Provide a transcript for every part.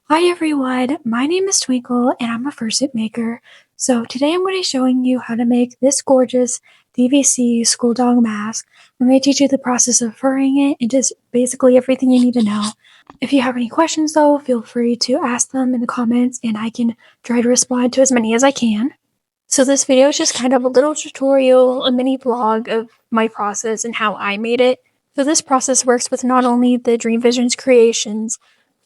Hi everyone, my name is Twinkle and I'm a fursuit maker. So today I'm going to be showing you how to make this gorgeous DVC school dog mask. I'm going to teach you the process of furring it and just basically everything you need to know. If you have any questions though, feel free to ask them in the comments and I can try to respond to as many as I can. So this video is just kind of a little tutorial, a mini vlog of my process and how I made it. So this process works with not only the Dream Visions Creations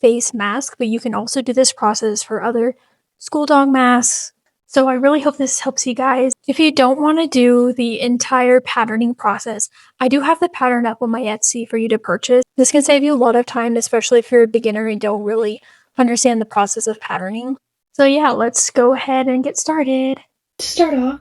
face mask, but you can also do this process for other school dog masks. So I really hope this helps you guys. If you don't want to do the entire patterning process, I do have the pattern up on my Etsy for you to purchase. This can save you a lot of time, especially if you're a beginner and don't really understand the process of patterning. So yeah, let's go ahead and get started. To start off,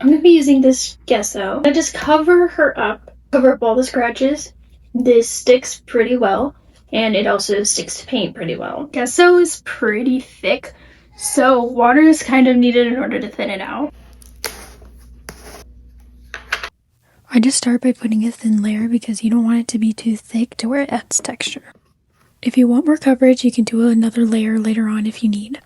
I'm going to be using this gesso. I'm going to just cover her up, cover up all the scratches. This sticks pretty well, and it also sticks to paint pretty well. Gesso is pretty thick, so water is kind of needed in order to thin it out. I just start by putting a thin layer because you don't want it to be too thick to where it adds texture. If you want more coverage, you can do another layer later on if you need.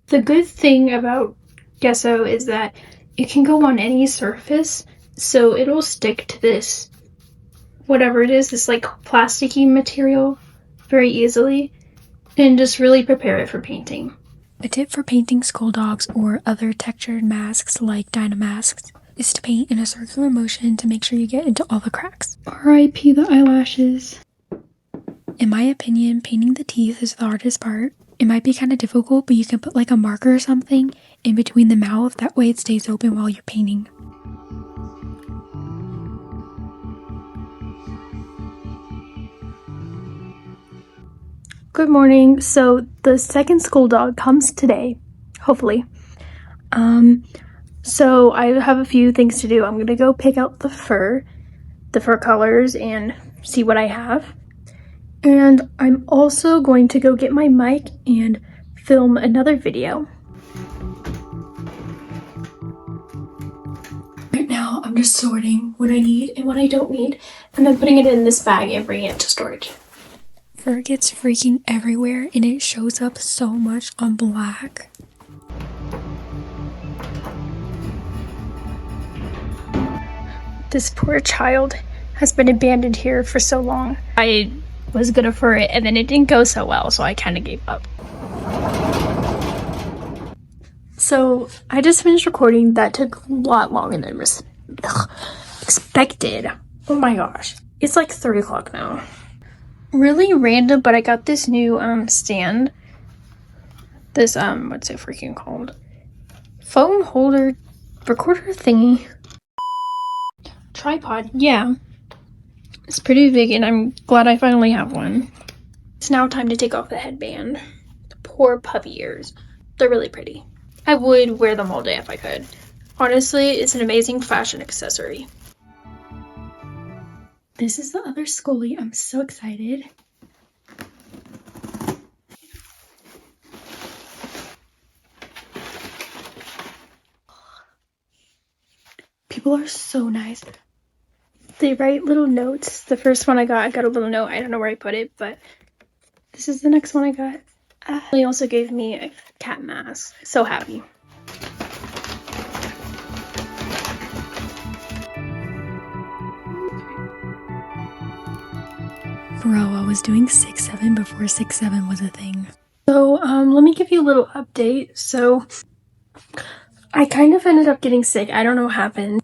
The good thing about gesso is that it can go on any surface, so it'll stick to this, whatever it is, this like plasticky material very easily, and just really prepare it for painting. A tip for painting school dogs or other textured masks like Dynamasks is to paint in a circular motion to make sure you get into all the cracks. R.I.P. the eyelashes. In my opinion, painting the teeth is the hardest part. It might be kind of difficult, but you can put like a marker or something in between the mouth. That way it stays open while you're painting. Good morning. So the second school dog comes today, hopefully. So I have a few things to do. I'm going to go pick out the fur colors, and see what I have. And I'm also going to go get my mic and film another video. Right now, I'm just sorting what I need and what I don't need, and then putting it in this bag and bringing it to storage. Fur gets freaking everywhere, and it shows up so much on black. This poor child has been abandoned here for so long. I was gonna fur it, and then it didn't go so well, so I kind of gave up. So I just finished recording. That took a lot longer than expected. Oh my gosh. It's like 3 o'clock now. Really random, but I got this new stand. This what's it freaking called? Phone holder recorder thingy. Tripod, yeah. It's pretty big, and I'm glad I finally have one. It's now time to take off the headband. The poor puppy ears. They're really pretty. I would wear them all day if I could. Honestly, it's an amazing fashion accessory. This is the other Scully. I'm so excited. People are so nice. They write little notes. The first one I got a little note. I don't know where I put it, but this is the next one I got. They also gave me a cat mask. So happy. Bro, I was doing 6'7" before 6'7" was a thing. So, let me give you a little update. So, I kind of ended up getting sick. I don't know what happened.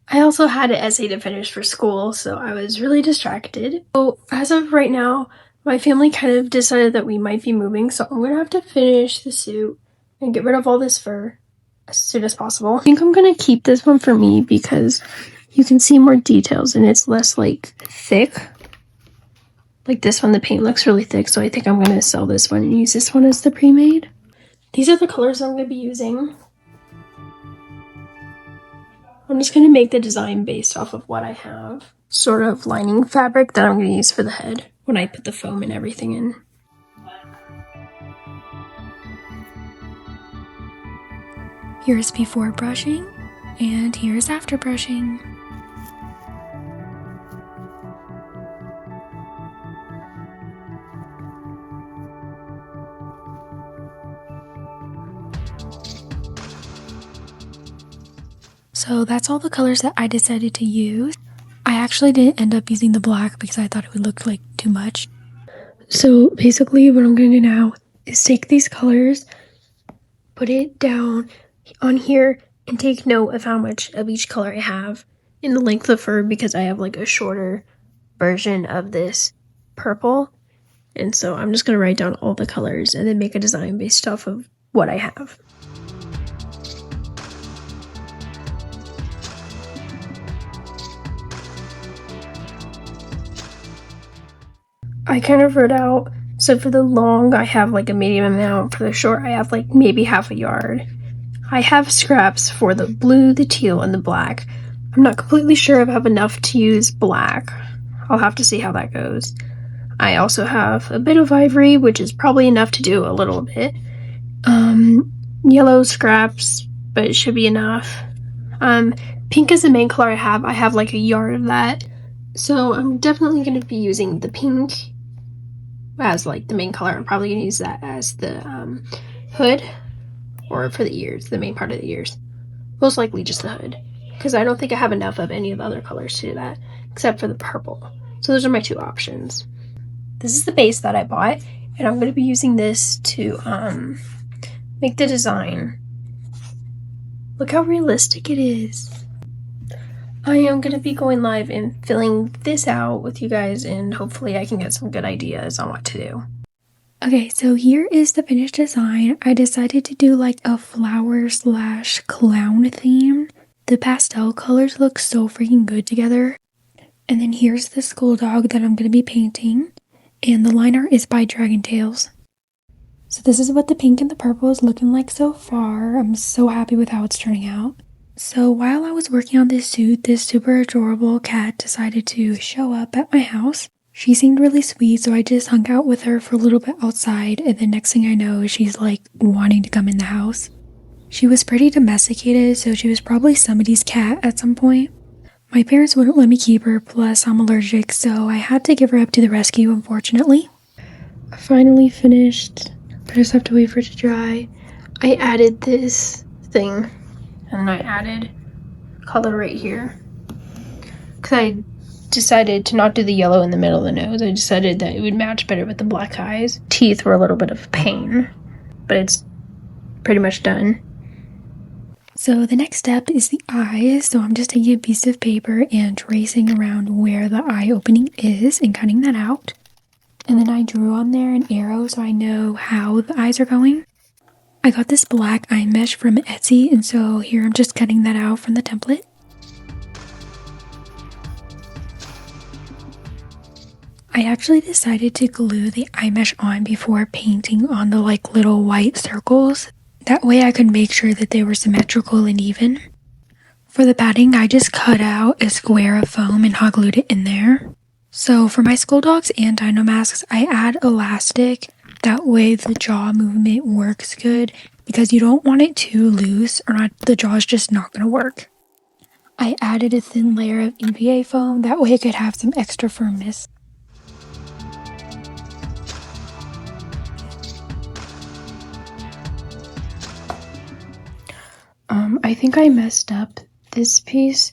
I also had an essay to finish for school, so I was really distracted. So, as of right now, my family kind of decided that we might be moving, so I'm gonna have to finish the suit and get rid of all this fur as soon as possible. I think I'm gonna keep this one for me because you can see more details and it's less like thick. Like this one, the paint looks really thick, so I think I'm gonna sell this one and use this one as the pre-made. These are the colors I'm gonna be using. I'm just gonna make the design based off of what I have. Sort of lining fabric that I'm gonna use for the head when I put the foam and everything in. Here's before brushing, and here's after brushing. So that's all the colors that I decided to use. I actually didn't end up using the black because I thought it would look like too much. So basically what I'm going to do now is take these colors, put it down on here, and take note of how much of each color I have in the length of fur, because I have like a shorter version of this purple. And so I'm just going to write down all the colors and then make a design based off of what I have. I kind of wrote out, so for the long I have like a medium amount, for the short I have like maybe half a yard. I have scraps for the blue, the teal, and the black. I'm not completely sure if I have enough to use black. I'll have to see how that goes. I also have a bit of ivory, which is probably enough to do a little bit. Yellow scraps, but it should be enough. Pink is the main color I have. I have like a yard of that. So I'm definitely going to be using the pink as like the main color. I'm probably going to use that as the hood, or for the ears, the main part of the ears. Most likely just the hood, because I don't think I have enough of any of the other colors to do that, except for the purple. So those are my two options. This is the base that I bought, and I'm going to be using this to make the design. Look how realistic it is. I am going to be going live and filling this out with you guys, and hopefully I can get some good ideas on what to do. Okay, so here is the finished design. I decided to do like a flower/clown theme. The pastel colors look so freaking good together. And then here's the school dog that I'm going to be painting. And the line art is by Dragon Tales. So this is what the pink and the purple is looking like so far. I'm so happy with how it's turning out. So while I was working on this suit, this super adorable cat decided to show up at my house. She seemed really sweet, so I just hung out with her for a little bit outside, and the next thing I know, she's like wanting to come in the house. She was pretty domesticated, so she was probably somebody's cat at some point. My parents wouldn't let me keep her, plus I'm allergic, so I had to give her up to the rescue, unfortunately. I finally finished. I just have to wait for it to dry. I added this thing, and I added color right here, because I decided to not do the yellow in the middle of the nose. I decided that it would match better with the black eyes. Teeth were a little bit of pain, but it's pretty much done. So the next step is the eyes. So I'm just taking a piece of paper and tracing around where the eye opening is and cutting that out. And then I drew on there an arrow so I know how the eyes are going. I got this black eye mesh from Etsy, and so here I'm just cutting that out from the template. I actually decided to glue the eye mesh on before painting on the like little white circles. That way I could make sure that they were symmetrical and even. For the padding, I just cut out a square of foam and hot glued it in there. So for my school dogs and dino masks, I add elastic. That way the jaw movement works good, because you don't want it too loose or not, the jaw is just not going to work. I added a thin layer of EVA foam, that way it could have some extra firmness. I think I messed up this piece.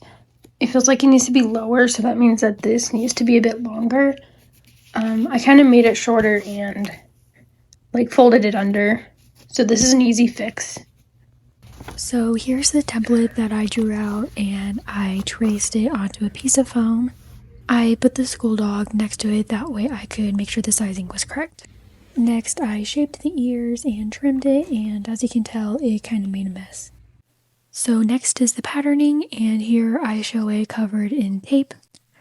It feels like it needs to be lower, so that means that this needs to be a bit longer. I kind of made it shorter and like folded it under. So this is an easy fix. So here's the template that I drew out, and I traced it onto a piece of foam. I put the school dog next to it, that way I could make sure the sizing was correct. Next, I shaped the ears and trimmed it, and as you can tell, it kind of made a mess. So next is the patterning, and here I show it covered in tape.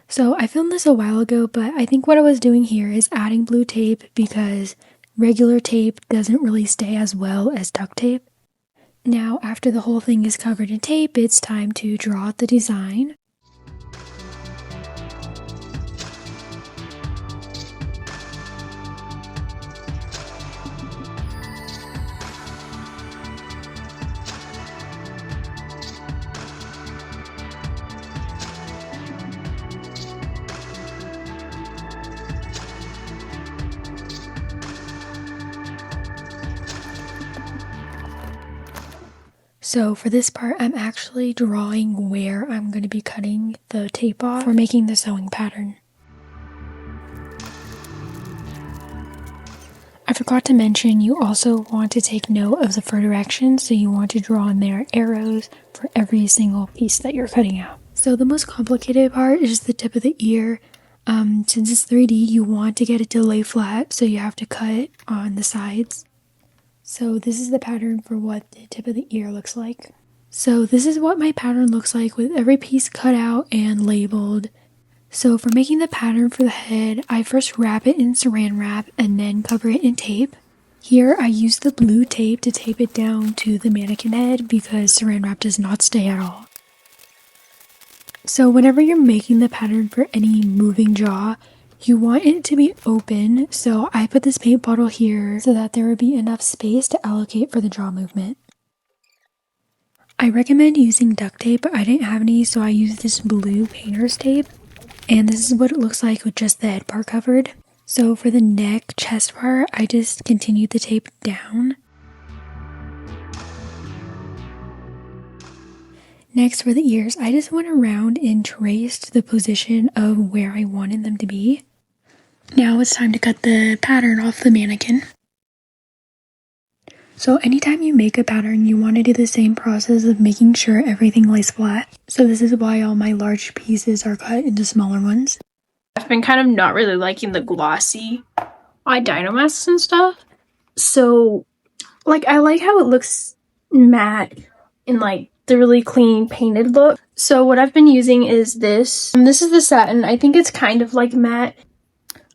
So I filmed this a while ago, but I think what I was doing here is adding blue tape because regular tape doesn't really stay as well as duct tape. Now, after the whole thing is covered in tape, it's time to draw out the design. So for this part, I'm actually drawing where I'm going to be cutting the tape off for making the sewing pattern. I forgot to mention you also want to take note of the fur directions, so you want to draw in there arrows for every single piece that you're cutting out. So the most complicated part is the tip of the ear. Since it's 3D, you want to get it to lay flat, so you have to cut on the sides. So this is the pattern for what the tip of the ear looks like. So this is what my pattern looks like with every piece cut out and labeled. So for making the pattern for the head, I first wrap it in saran wrap and then cover it in tape. Here I use the blue tape to tape it down to the mannequin head because saran wrap does not stay at all. So whenever you're making the pattern for any moving jaw, you want it to be open, so I put this paint bottle here so that there would be enough space to allocate for the jaw movement. I recommend using duct tape, but I didn't have any, so I used this blue painter's tape. And this is what it looks like with just the head part covered. So for the neck, chest part, I just continued the tape down. Next for the ears, I just went around and traced the position of where I wanted them to be. Now it's time to cut the pattern off the mannequin. So anytime you make a pattern, you want to do the same process of making sure everything lays flat. So this is why all my large pieces are cut into smaller ones. I've been kind of not really liking the glossy eye dino masks and stuff. So, like, I like how it looks matte and, like, the really clean painted look. So what I've been using is this. This is the satin. I think it's kind of like matte.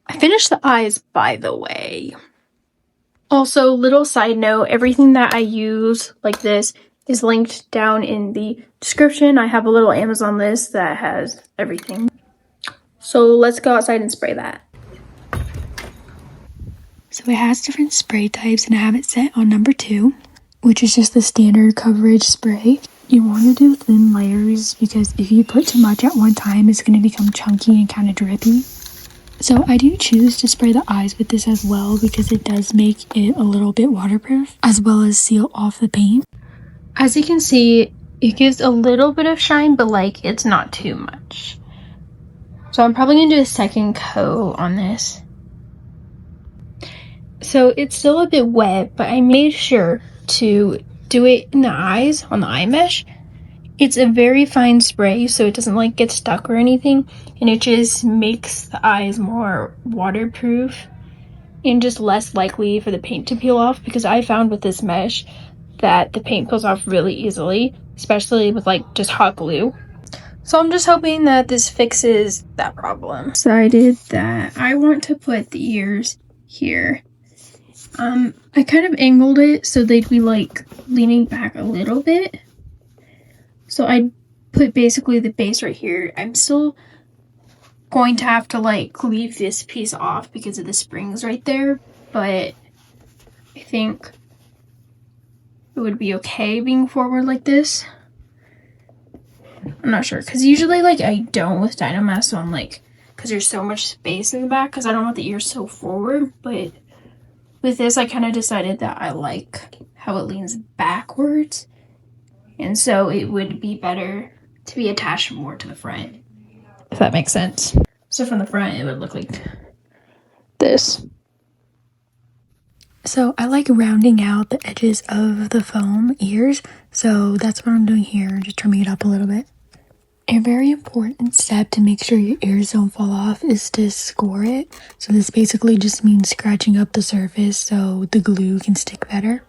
I finished the eyes, by the way. Also, little side note, everything that I use like this is linked down in the description. I have a little Amazon list that has everything. So let's go outside and spray that. So it has different spray types and I have it set on number 2, which is just the standard coverage spray. You want to do thin layers because if you put too much at one time, it's going to become chunky and kind of drippy. So I do choose to spray the eyes with this as well because it does make it a little bit waterproof as well as seal off the paint. As you can see, it gives a little bit of shine, but like it's not too much. So I'm probably going to do a second coat on this. So it's still a bit wet, but I made sure to do it in the eyes, on the eye mesh. It's a very fine spray, so it doesn't like get stuck or anything, and it just makes the eyes more waterproof and just less likely for the paint to peel off, because I found with this mesh that the paint peels off really easily, especially with like just hot glue. So I'm just hoping that this fixes that problem. So I did that. I want to put the ears here. I kind of angled it so they'd be like leaning back a little bit. So I put basically the base right here. I'm still going to have to like leave this piece off because of the springs right there, but I think it would be okay being forward like this. I'm not sure, because usually like I don't with Dynamask, so I'm like, because there's so much space in the back, because I don't want the ears so forward, but with this I kind of decided that I like how it leans backwards, and so it would be better to be attached more to the front, if that makes sense. So from the front it would look like this. So I like rounding out the edges of the foam ears, so that's what I'm doing here, just trimming it up a little bit. A very important step to make sure your ears don't fall off is to score it. So this basically just means scratching up the surface so the glue can stick better.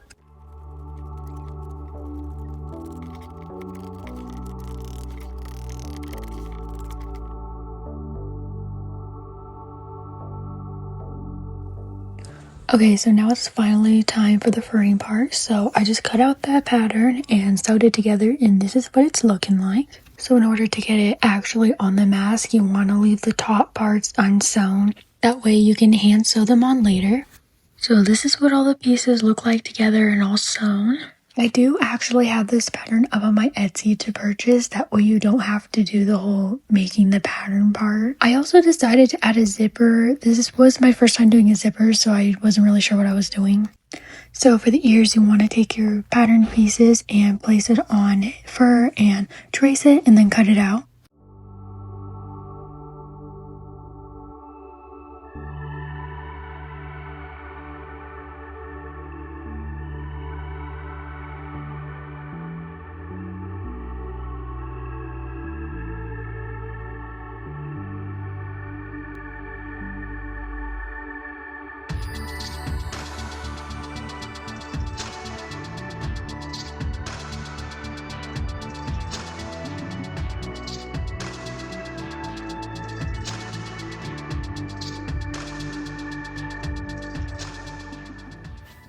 Okay, so now it's finally time for the furring part. So I just cut out that pattern and sewed it together, and this is what it's looking like. So in order to get it actually on the mask, you want to leave the top parts unsewn. That way you can hand sew them on later. So this is what all the pieces look like together and all sewn. I do actually have this pattern up on my Etsy to purchase. That way you don't have to do the whole making the pattern part. I also decided to add a zipper. This was my first time doing a zipper, so I wasn't really sure what I was doing. So for the ears, you want to take your pattern pieces and place it on fur and trace it and then cut it out.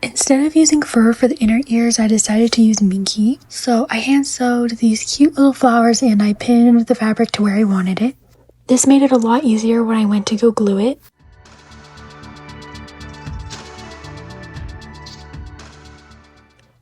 Instead of using fur for the inner ears, I decided to use minky. So I hand sewed these cute little flowers and I pinned the fabric to where I wanted it. This made it a lot easier when I went to go glue it.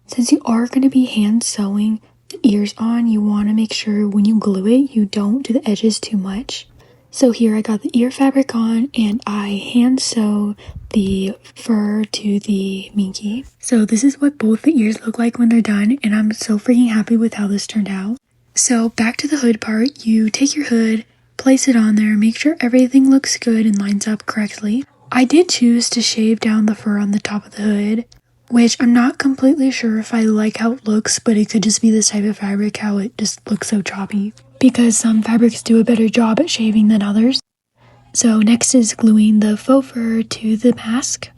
Since you are going to be hand sewing the ears on, you want to make sure when you glue it, you don't do the edges too much. So here I got the ear fabric on and I hand sew the fur to the minky. So this is what both the ears look like when they're done, and I'm so freaking happy with how this turned out. So back to the hood part, you take your hood, place it on there, make sure everything looks good and lines up correctly. I did choose to shave down the fur on the top of the hood, which I'm not completely sure if I like how it looks, but it could just be this type of fabric, how it just looks so choppy, because some fabrics do a better job at shaving than others. So next is gluing the faux fur to the mask.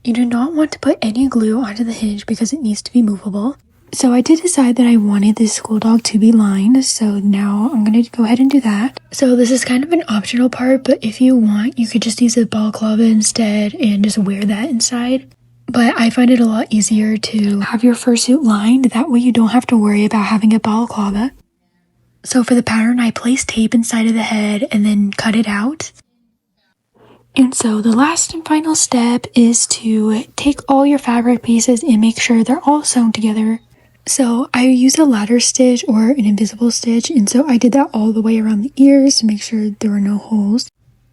You do not want to put any glue onto the hinge because it needs to be movable. So I did decide that I wanted this school dog to be lined, so now I'm going to go ahead and do that. So this is kind of an optional part, but if you want, you could just use a balaclava instead and just wear that inside. But I find it a lot easier to have your fursuit lined, that way you don't have to worry about having a balaclava. So for the pattern, I placed tape inside of the head and then cut it out. And so the last and final step is to take all your fabric pieces and make sure they're all sewn together. So I use a ladder stitch or an invisible stitch, and so I did that all the way around the ears to make sure there were no holes.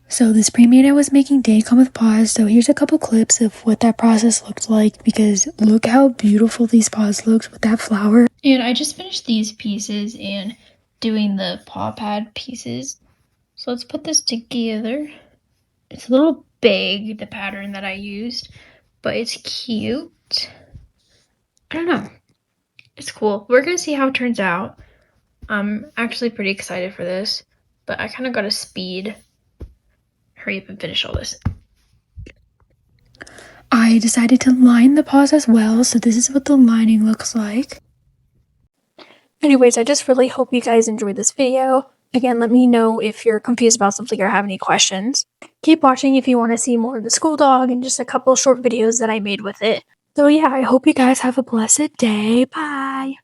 So this pre-made I was making did come with paws, so here's a couple clips of what that process looked like, because look how beautiful these paws looked with that flower. And I just finished these pieces and doing the paw pad pieces. So let's put this together. It's a little big, the pattern that I used, but it's cute. I don't know. It's cool. We're going to see how it turns out. I'm actually pretty excited for this, but I kind of got to speed. Hurry up and finish all this. I decided to line the paws as well, so this is what the lining looks like. Anyways, I just really hope you guys enjoyed this video. Again, let me know if you're confused about something or have any questions. Keep watching if you want to see more of the school dog and just a couple short videos that I made with it. So yeah, I hope you guys have a blessed day. Bye!